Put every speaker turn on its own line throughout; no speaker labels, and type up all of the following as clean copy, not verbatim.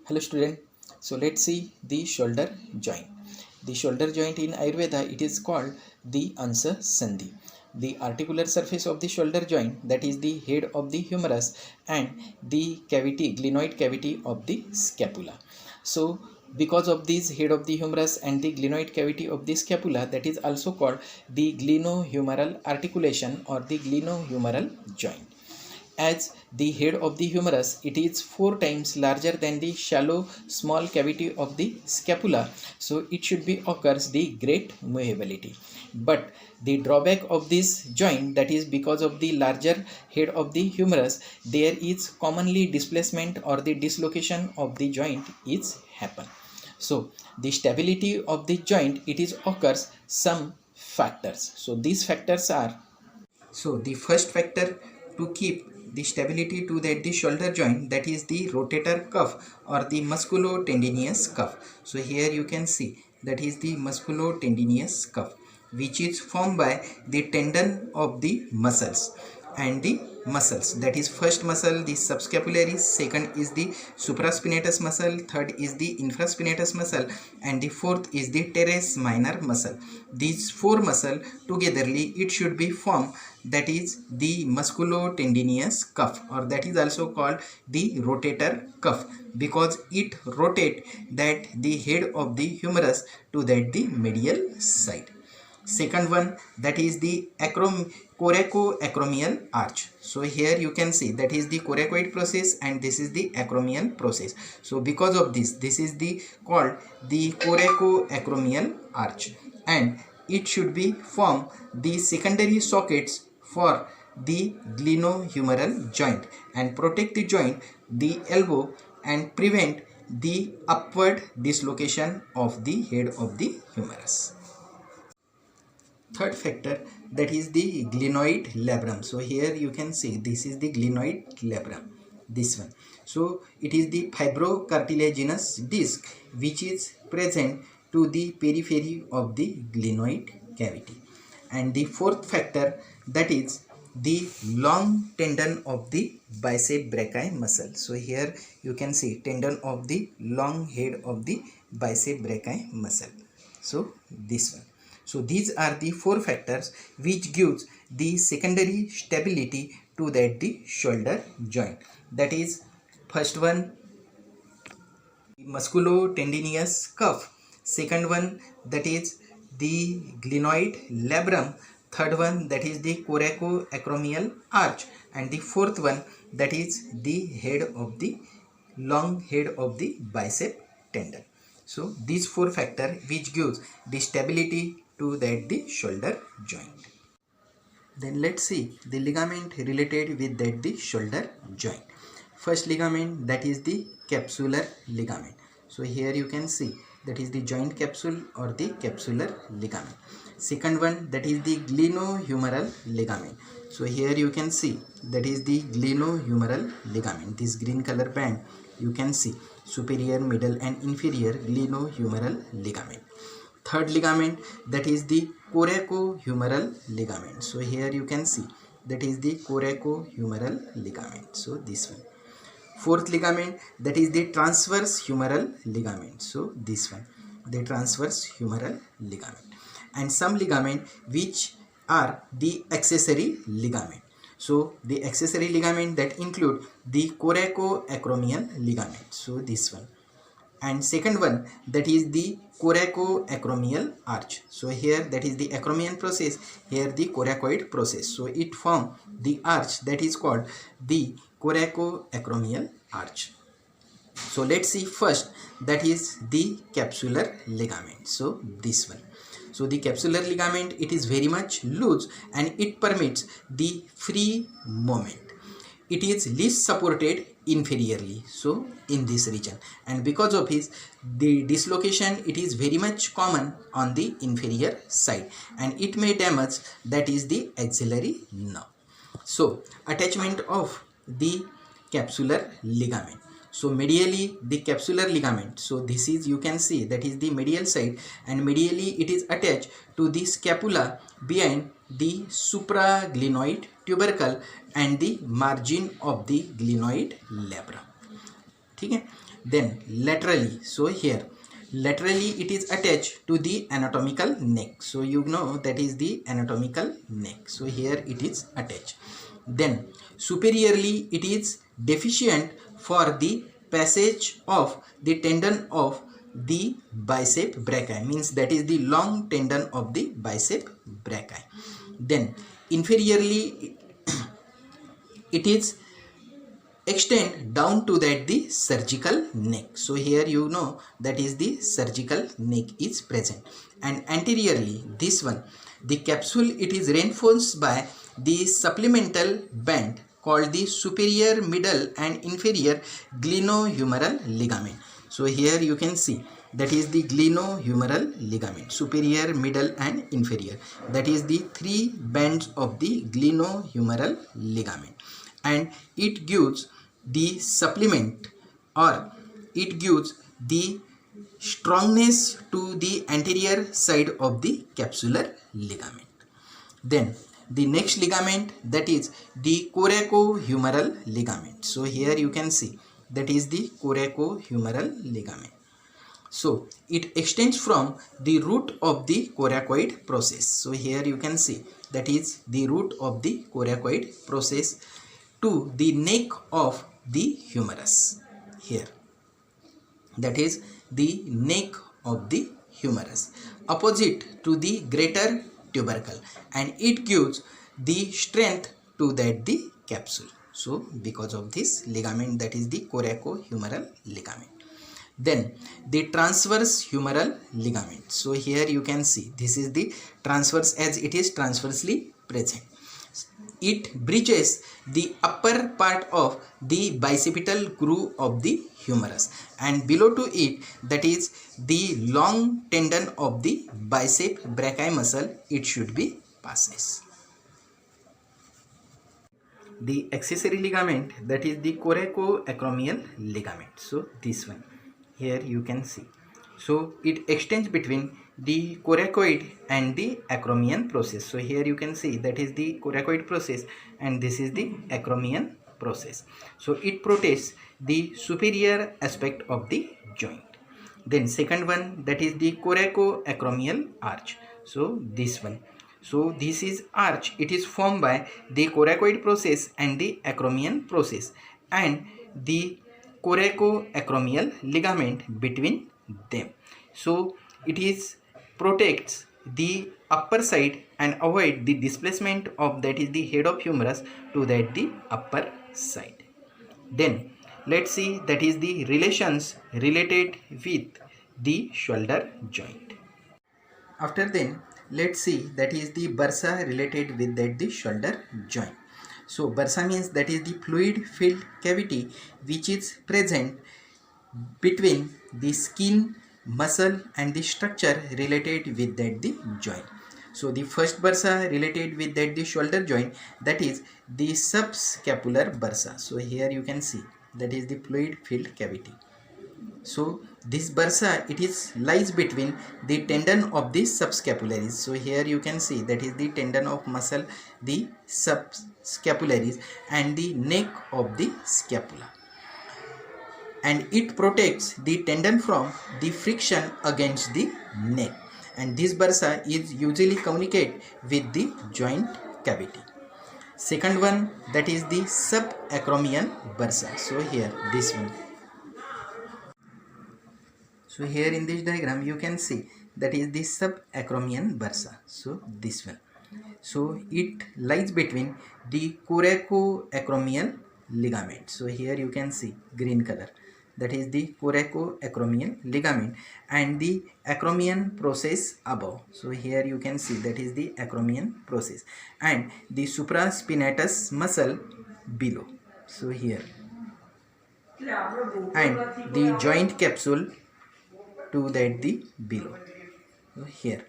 Hello student. So let's see the shoulder joint. The shoulder joint in Ayurveda, it is called the Ansa Sandhi. The articular surface of the shoulder joint, that is the head of the humerus and the cavity, glenoid cavity of the scapula. So because of this head of the humerus and the glenoid cavity of the scapula, that is also called the glenohumeral articulation or the glenohumeral joint. As the head of the humerus, it is 4 times larger than the shallow small cavity of the scapula, so it should be occurs the great movability. But the drawback of this joint, that is because of the larger head of the humerus, there is commonly displacement or the dislocation of the joint is happen. So the stability of the joint, it is occurs some factors. So these factors are, so the first factor to keep the stability to the shoulder joint, that is the rotator cuff or the musculotendinous cuff. So here you can see that is the musculotendinous cuff, which is formed by the tendon of the muscles and the muscles. That is first muscle the subscapularis, second is the supraspinatus muscle, third is the infraspinatus muscle, and the fourth is the teres minor muscle. These 4 muscle togetherly it should be formed, that is the musculotendinous cuff, or that is also called the rotator cuff, because it rotate that the head of the humerus to that the medial side. Second one, that is the coracoacromial arch. So here you can see that is the coracoid process and this is the acromial process. So because of this is the called the coracoacromial arch, and it should be form the secondary sockets for the glenohumeral joint and protect the joint, the elbow, and prevent the upward dislocation of the head of the humerus. Third factor, that is the glenoid labrum. So here you can see this is the glenoid labrum, this one. So it is the fibrocartilaginous disc which is present to the periphery of the glenoid cavity. And the fourth factor, that is the long tendon of the bicep brachii muscle. So here you can see tendon of the long head of the bicep brachii muscle. So this one. So these are the 4 factors which gives the secondary stability to that the shoulder joint. That is first one, musculotendinous cuff. Second one, that is the glenoid labrum. Third one, that is the coracoacromial arch, and the fourth one, that is the head of the long head of the bicep tendon. So these 4 factors which gives the stability to that the shoulder joint. Then let's see the ligament related with that the shoulder joint. First ligament, that is the capsular ligament. So here you can see that is the joint capsule or the capsular ligament. Second one, that is the glenohumeral ligament. So here you can see that is the glenohumeral ligament. This green color band you can see superior, middle and inferior glenohumeral ligament. Third ligament, that is the coracohumeral ligament. So here you can see that is the coracohumeral ligament. So this one. Fourth ligament, that is the transverse humeral ligament. So this one, the transverse humeral ligament. And some ligament which are the accessory ligament. So the accessory ligament that include the coracoacromial ligament. So this one. And second one, that is the coracoacromial arch. So here that is the acromion process, here the coracoid process. So it form the arch that is called the coracoacromial arch. So let's see first, that is the capsular ligament. So this one. So the capsular ligament, it is very much loose and it permits the free movement. It is least supported inferiorly, so in this region, and because of his the dislocation, it is very much common on the inferior side and it may damage that is the axillary nerve. So attachment of the capsular ligament. So medially the capsular ligament, so this is you can see that is the medial side, and medially it is attached to the scapula behind the supraglenoid tubercle and the margin of the glenoid labrum. ठीक है. Then laterally, so here laterally it is attached to the anatomical neck. So you know that is the anatomical neck. So here it is attached. Then superiorly it is deficient for the passage of the tendon of the bicep brachii, means that is the long tendon of the bicep brachii. Then inferiorly it is extend down to that the surgical neck. So here you know that is the surgical neck is present. And anteriorly, this one, the capsule, it is reinforced by the supplemental band called the superior, middle and inferior glenohumeral ligament. So here you can see that is the glenohumeral ligament, superior, middle and inferior. That is the three bands of the glenohumeral ligament, and it gives the supplement, or it gives the strongness to the anterior side of the capsular ligament. Then the next ligament, that is the coracohumeral ligament. So here you can see that is the coracohumeral ligament. So it extends from the root of the coracoid process. So here you can see that is the root of the coracoid process to the neck of the humerus. Here, that is the neck of the humerus, opposite to the greater tubercle, and it gives the strength to that the capsule. So because of this ligament, that is the coracohumeral ligament. Then the transverse humeral ligament. So here you can see this is the transverse, as it is transversely present. It bridges the upper part of the bicipital groove of the humerus, and below to it, that is the long tendon of the bicep brachii muscle, it should be passes. The accessory ligament, that is the coracoacromial ligament. So this one here you can see. So it extends between the coracoid and the acromion process. So here you can see that is the coracoid process and this is the acromion process. So it protects the superior aspect of the joint. Then second one, that is the coracoacromial arch. So this one. So this is arch, it is formed by the coracoid process and the acromion process, and the coracoacromial ligament between them. So it is protects the upper side and avoid the displacement of, that is the head of humerus, to that the upper side. Then let's see that is the relations related with the shoulder joint. After then, let's see that is the bursa related with that the shoulder joint. So bursa means that is the fluid filled cavity which is present between the skin, muscle and the structure related with that the joint. So the first bursa related with that the shoulder joint, that is the subscapular bursa. So here you can see that is the fluid filled cavity. So this bursa, it is lies between the tendon of the subscapularis. So here you can see that is the tendon of muscle, the subscapularis, and the neck of the scapula, and it protects the tendon from the friction against the neck, and this bursa is usually communicate with the joint cavity. Second one, that is the subacromial bursa. So here this one. So here in this diagram you can see that is the subacromial bursa. So this one. So it lies between the coracoacromial ligament. So here you can see green color, that is the coracoacromial ligament, and the acromion process above. So here you can see that is the acromion process, and the supraspinatus muscle below. So here, and the joint capsule to that the below. So here,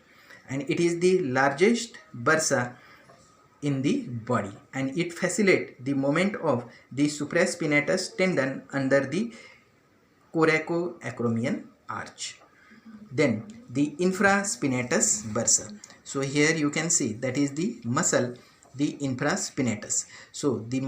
and it is the largest bursa in the body, and it facilitates the movement of the supraspinatus tendon under the coracoacromial arch. Then the infraspinatus bursa. So here you can see that is the muscle, the infraspinatus. So the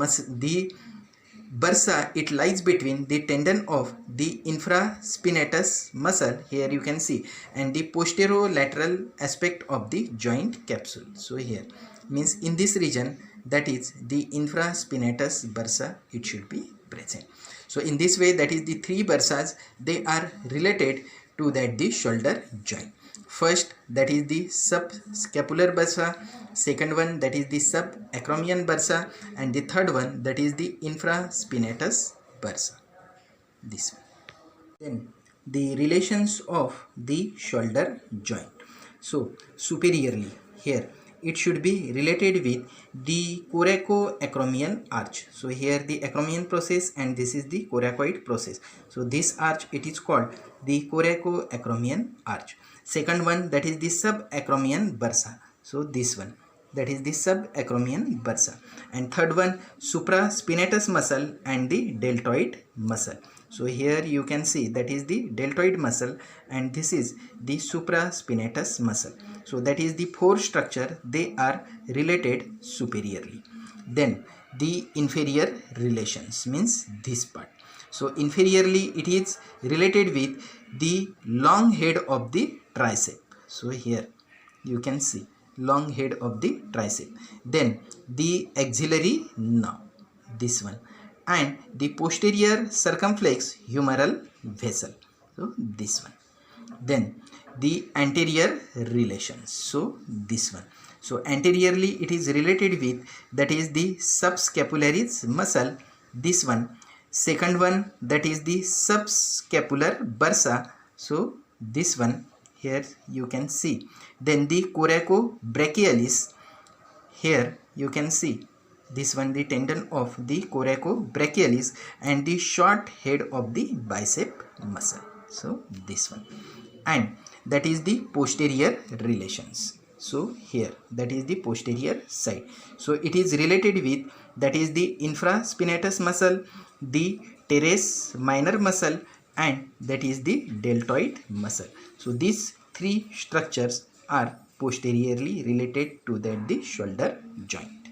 bursa, it lies between the tendon of the infraspinatus muscle, here you can see, and the posterolateral aspect of the joint capsule. So here means in this region, that is the infraspinatus bursa, it should be present. So in this way, that is the three bursas, they are related to that the shoulder joint. First, that is the subscapular bursa, second one, that is the subacromial bursa, and the third one, that is the infraspinatus bursa, this one. Then the relations of the shoulder joint. So superiorly, here it should be related with the coracoacromial arch. So here the acromion process and this is the coracoid process. So this arch, it is called the coracoacromial arch. Second one, that is the subacromial bursa. So this one, that is the subacromial bursa. And third one, supraspinatus muscle and the deltoid muscle. So here you can see that is the deltoid muscle and this is the supraspinatus muscle. So that is the four structure, they are related superiorly. Then the inferior relations means this part. So inferiorly it is related with the long head of the tricep. So here you can see long head of the tricep. Then the axillary nerve, this one, and the posterior circumflex humeral vessel. So this one. Then the anterior relations. So this one. So anteriorly it is related with, that is the subscapularis muscle, this one. Second one, that is the subscapular bursa. So this one, here you can see. Then the coracobrachialis, here you can see this one, the tendon of the coracobrachialis and the short head of the bicep muscle. So this one, and that is the posterior relations. So here that is the posterior side. So it is related with, that is the infraspinatus muscle, the teres minor muscle, and that is the deltoid muscle. So these three structures are posteriorly related to that the shoulder joint.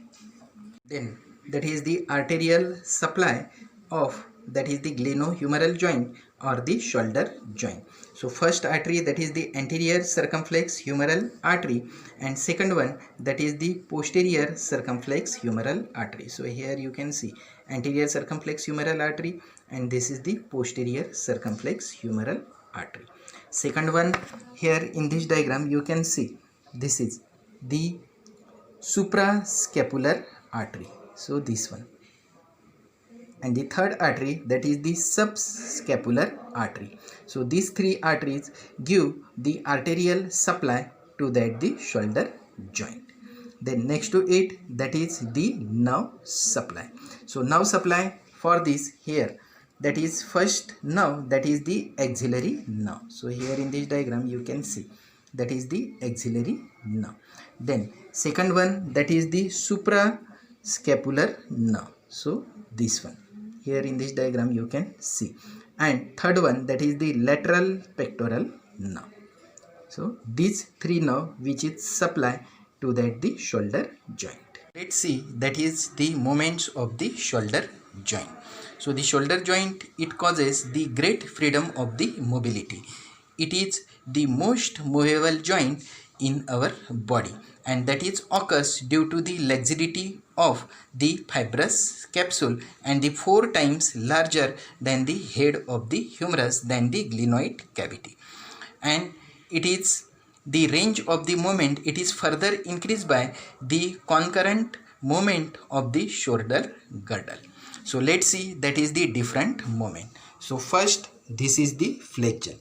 Then that is the arterial supply of, that is the glenohumeral joint or the shoulder joint. So first artery, that is the anterior circumflex humeral artery, and second one, that is the posterior circumflex humeral artery. So here you can see anterior circumflex humeral artery and this is the posterior circumflex humeral artery. Second one, here in this diagram you can see this is the suprascapular artery. So this one. And the third artery, that is the subscapular artery. So these three arteries give the arterial supply to that the shoulder joint. Then next to it, that is the nerve supply. So nerve supply for this, here that is first nerve, that is the axillary nerve. So here in this diagram you can see that is the axillary nerve. Then second one, that is the suprascapular nerve. So this one, here in this diagram you can see. And third one, that is the lateral pectoral nerve. So these three nerve which is supply to that the shoulder joint. Let's see that is the movements of the shoulder joint. So the shoulder joint, it causes the great freedom of the mobility. It is the most movable joint in our body, and that is occurs due to the laxity of the fibrous capsule and the 4 times larger than the head of the humerus than the glenoid cavity. And it is the range of the movement, it is further increased by the concurrent movement of the shoulder girdle. So let's see that is the different movement. So first, this is the flexion.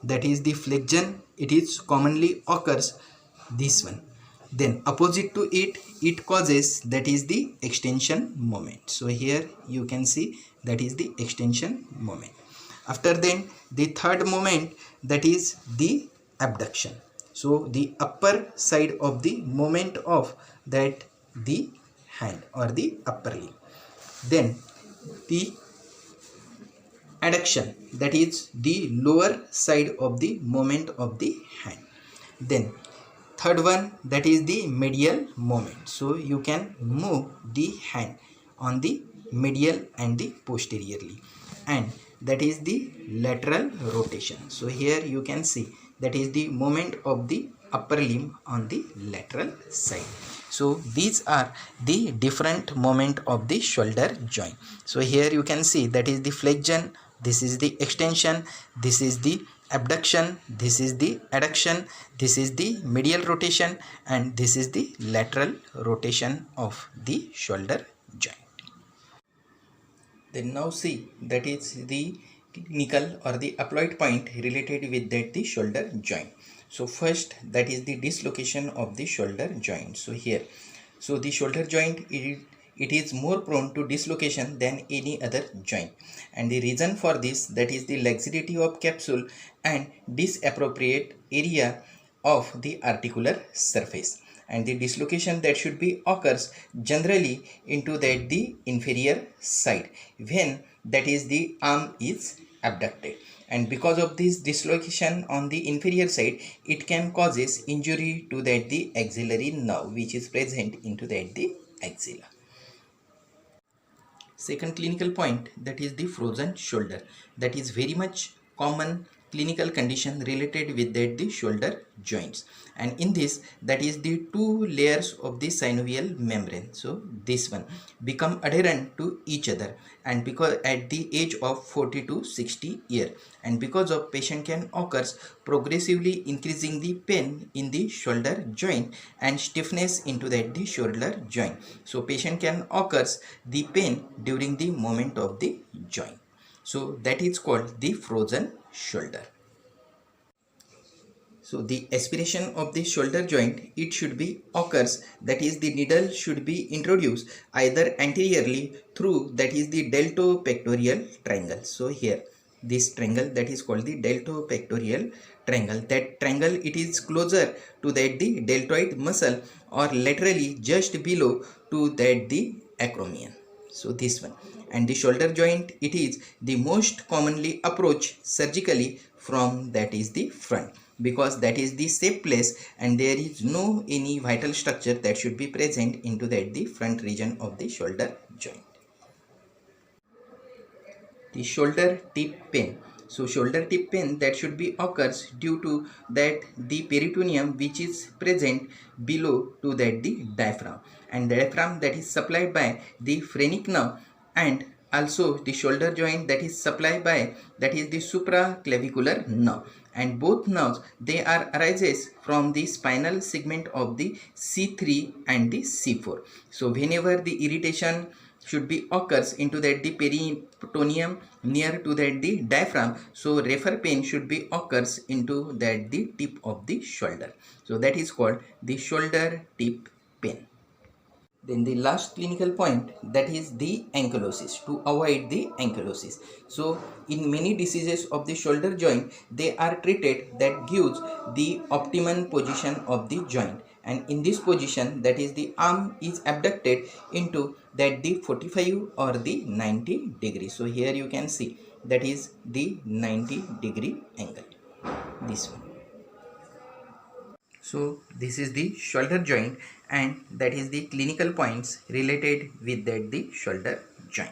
That is the flexion, it is commonly occurs this one. Then opposite to it, it causes, that is the extension moment. So here you can see that is the extension moment. After then, the third moment, that is the abduction. So the upper side of the moment of that the hand or the upper limb. Then the adduction, that is the lower side of the moment of the hand. Then third one, that is the medial moment. So you can move the hand on the medial and the posteriorly, and that is the lateral rotation. So here you can see that is the movement of the upper limb on the lateral side. So these are the different movement of the shoulder joint. So here you can see that is the flexion, this is the extension, this is the abduction, this is the adduction, this is the medial rotation, and this is the lateral rotation of the shoulder joint. Then now see that is the clinical or the applied point related with that the shoulder joint. So first, that is the dislocation of the shoulder joint. So here, so the shoulder joint, it is more prone to dislocation than any other joint, and the reason for this, that is the laxity of capsule and disappropriate area of the articular surface, and the dislocation that should be occurs generally into that the inferior side when that is the arm is abducted, and because of this dislocation on the inferior side, it can causes injury to that the axillary nerve which is present into that the axilla. Second clinical point, that is the frozen shoulder. That is very much common clinical condition related with that the shoulder joints, and in this, that is the two layers of the synovial membrane, so this one become adherent to each other, and because at the age of 40 to 60 year, and because of patient can occurs progressively increasing the pain in the shoulder joint and stiffness into that the shoulder joint. So patient can occurs the pain during the movement of the joint. So that is called the frozen shoulder. So the aspiration of the shoulder joint, it should be occurs, that is the needle should be introduced either anteriorly through that is the deltopectoral triangle. So here this triangle, that is called the deltopectoral triangle. That triangle, it is closer to that the deltoid muscle or laterally just below to that the acromion. So this one, and the shoulder joint, it is the most commonly approached surgically from that is the front, because that is the safe place and there is no any vital structure that should be present into that the front region of the shoulder joint. The shoulder tip pain. So shoulder tip pain, that should be occurs due to that the peritoneum which is present below to that the diaphragm, and the diaphragm that is supplied by the phrenic nerve, and also the shoulder joint that is supplied by that is the supraclavicular nerve, and both nerves, they are arises from the spinal segment of the C3 and the C4. So whenever the irritation should be occurs into that the peritoneum near to that the diaphragm, so refer pain should be occurs into that the tip of the shoulder. So that is called the shoulder tip pain. Then the last clinical point, that is the ankylosis, to avoid the ankylosis. So in many diseases of the shoulder joint, they are treated that gives the optimum position of the joint, and in this position, that is the arm is abducted into that the 45 or the 90 degree. So here you can see that is the 90-degree angle, this one. So this is the shoulder joint, and that is the clinical points related with that the shoulder joint.